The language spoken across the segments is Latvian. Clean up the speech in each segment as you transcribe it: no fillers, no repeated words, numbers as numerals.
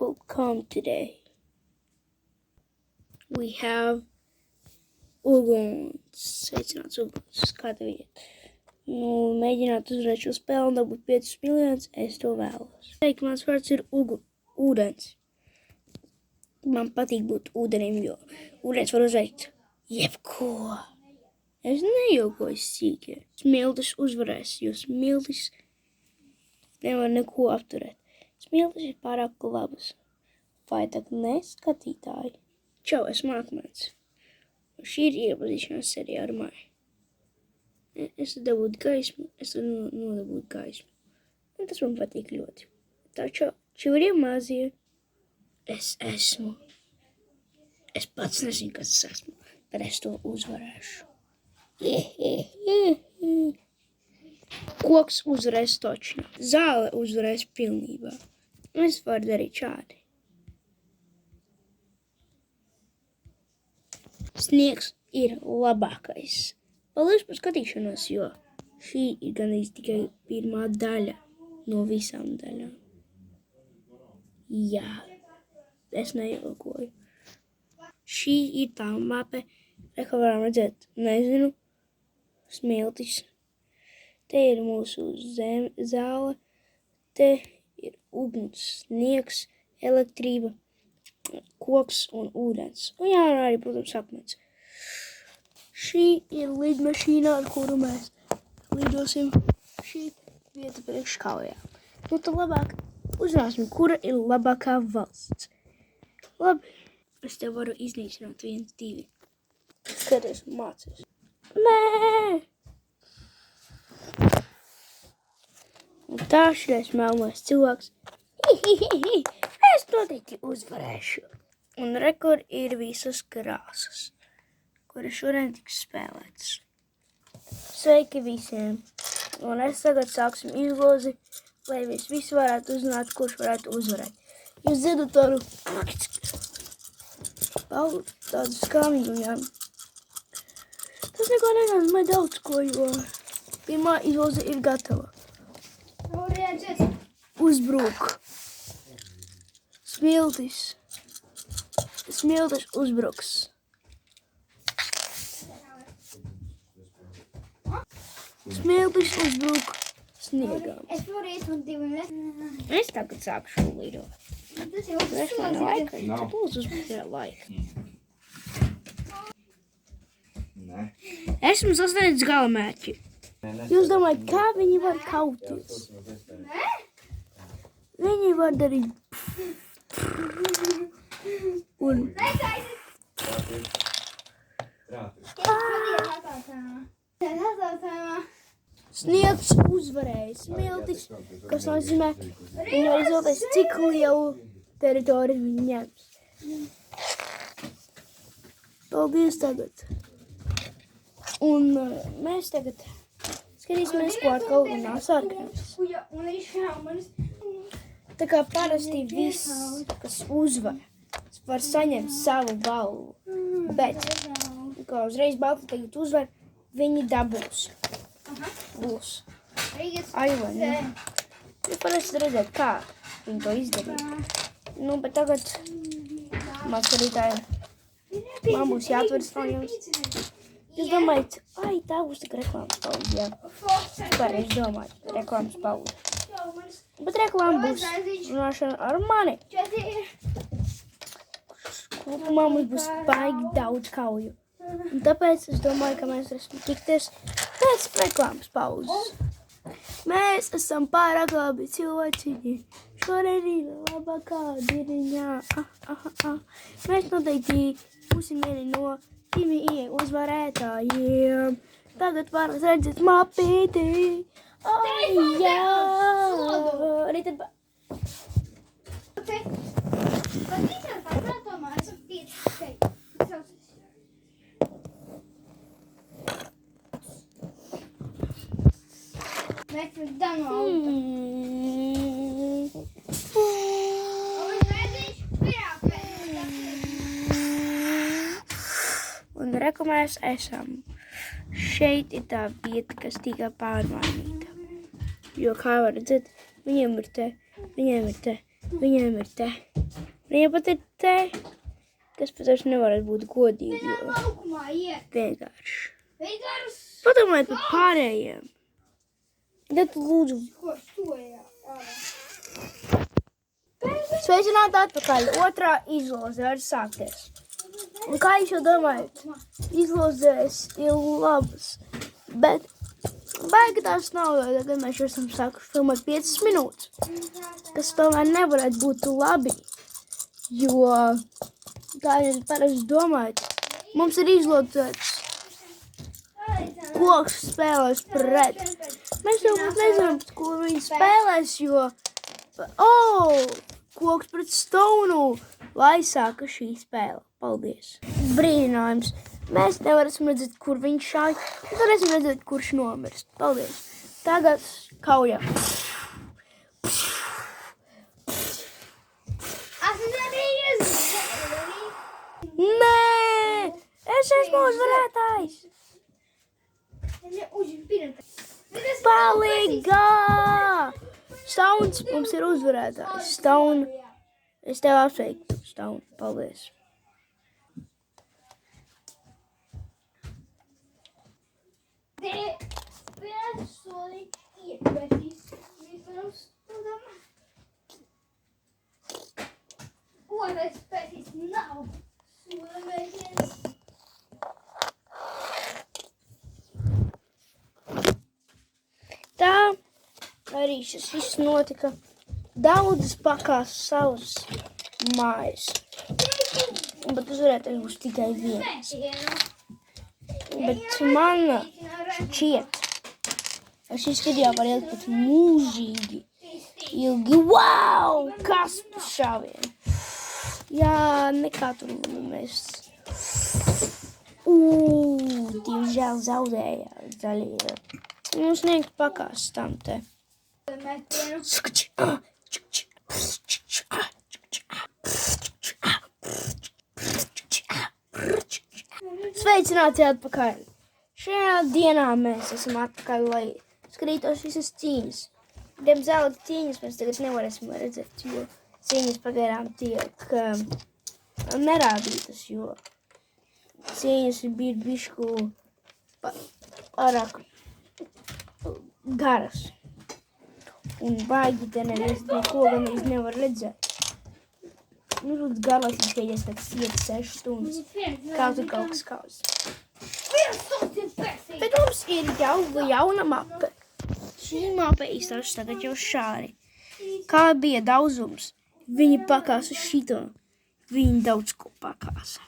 will come today. We have uguns. Sveicināts uguns. Kā tev iet? Nu, mēģināt uzvarēt šo spēli un dabūt 5 miljonus, es to vēlos. Teikt, mans vārds ir ūdens. Man patīk būt ūdenim, jo ūdens var uzveikt jebko. Es nejokoju sīki. Smiltis uzvarēs, jo smiltis nevar neko apturēt. Smiltis ir pārāk labas. Vai tak ne, skatītāji? Čau, esmu Akmens. Šī ir iepazīšanās serija ar Maju. Es dabūtu gaismu, es nodabūtu gaismu. Un tas man patīk ļoti. Taču čurie mazie. Es pats nezinu, kas es esmu, bet es to uzvarēšu. Koks uzvarēs točni. Zāle uzvarēs pilnībā. Es varu darīt šādi. Sniegs ir labākais. Paldies par skatīšanos, jo šī ir gandrīz tikai pirmā daļa no visām daļām. Jā, es nejokoju. Šī ir tā mape, kā varam redzēt, nezinu, smiltis. Te ir mūsu zāle, te ir uguns, sniegs, elektrība, koks un ūdens. Un jā, arī, protams, akmens. Šī ir lidmašīna, ar kuru mēs lidosim. Šī vieta priekš kaujām. Nu, tad labāk uzzināsim, kura ir labākā valsts. Labi, es tev varu iznīcināt 1, 2. Skaties, mācies. Nē! Un tā šies melnais cilvēks. Es noteikti uzvarēšu. Un rekord ir visas krāsas, kuras šodien tiks spēlētas. Sveiki visiem! Un es tagad sāksim izlozi, lai visi varētu uzzināt, kurš varētu uzvarēt. Jūs dzirdat tādu skāmiņu, jā. Tas neko nenozīmē daudz ko, jo pirmā izloze ir gatava. Uzbruk. Smiltis. Smiltis uzbruks. Smiltis uzbruk sniegām. Es tagad sākšu lidot. Es man laika, tad lūdzu uzbrukšā laika. Esmu sasniedzis galamērķi. Jūs domājat, kā viņi var kauties? Viņi var darīt un sniegs uzvarēja smiltis, kas nozīmē, viņi var izvēlēties, cik lielu teritoriju viņi ņems. Paldies tagad. Un mēs tagad skatīsimies, ko atkal runās Arkēns. Tā kā parasti viss, kas uzvar, var saņemt savu balvu. Bet, kā uzreiz balvu tagad uzvar, viņi dabūs. Būs. Aivani. Jūs parasti redzēt, kā viņi to izdarīja. Nu, bet tagad man skatītāji, man būs jāatveras no jums. Jūs domājat, ai, tā būs tik reklāmas pauze, jā. Vispār es domāju, reklāmas pauze. Bet reklāma būs runāšana ar mani. Kopumā mums būs baigi daudz kauju. Un tāpēc es domāju, ka mēs varēsim tikties pēc reklāmas pauzes. Mēs esam pārāk labi cilvēciņi. Šodien ir labākā dieniņā. Mēs noteikti būsim vieni no 2 uzvarētājiem. Tagad varat redzēt mapīti. Ai, jā! Arī tad... Un reku mēs esam. Šeit ir tā vieta, kas tika pārmainīta. Jo, kā var redzēt, viņiem ir te Viņiem ir te. Viņiem pat ir te. Tas pat vairs nevarētu būt godīgi, jo vienkārši. Padomājiet par pārējiem. Tad lūdzu. Sveicināti atpakaļ. Otrā izloze var sākties. Un kā jūs jau domājat, izlozēs ir labas. Bet baigi tās nav, jo tagad mēs jau esam sākuši filmēt 5 minūtes. Kas tomēr nevarētu būt labi. Jo, kā jūs parasti domājat, mums ir izlozēts koks spēlēs pret. Mēs jau pat nezinām, ko viņi spēlēs, jo... Koks pret Stonu, lai sāka šī spēle. Paldies. Brīnājums. Mēs nevaram redzēt, kur viņš šāj. Mēs nevaram redzēt, kurš nomirst. Paldies. Tagad kauja. Nē! Es esmu uzvarētājs. Palīgā! Stauns mums ir uzvarētājs. Staun, es tev apsveicu, Staun. Paldies. Tā arī šis viss notika. Daudzas pakās savas mājas. Bet uzvarētājs būs tikai viens. Bet man šķiet, šis video var iet pat mūžīgi ilgi. Wow! Kas par šāvien? Jā, nekā tur mēs. Diemžēl zaudējā zaļie. Mums sniegt pakās tam te. Sveicināti atpakaļ! Šajā dienā mēs esam atpakaļ, lai skatītos visas cīņas. Diemžēl cīņas mēs tagad nevarēsim redzēt, jo cīņas pagaidām tiek nerādītas, jo cīņas bija bišku pārāk garas. Un baigi te neko gan nevar redzēt. Nu, galās izskaidrs tāds 7-6 stundas. Kaut kas kaus. Bet mums ir jau jauna mape. Šī mape izstāšas tagad jau šādi. Kā bija daudzums, viņi pakāsa šito. Viņi daudz ko pakāsa.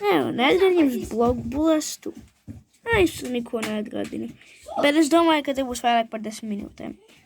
Neatgādini jums blogu bulestu. Es neko neatgādinu. Bet es domāju, ka te būs vairāk par 10 minūtēm.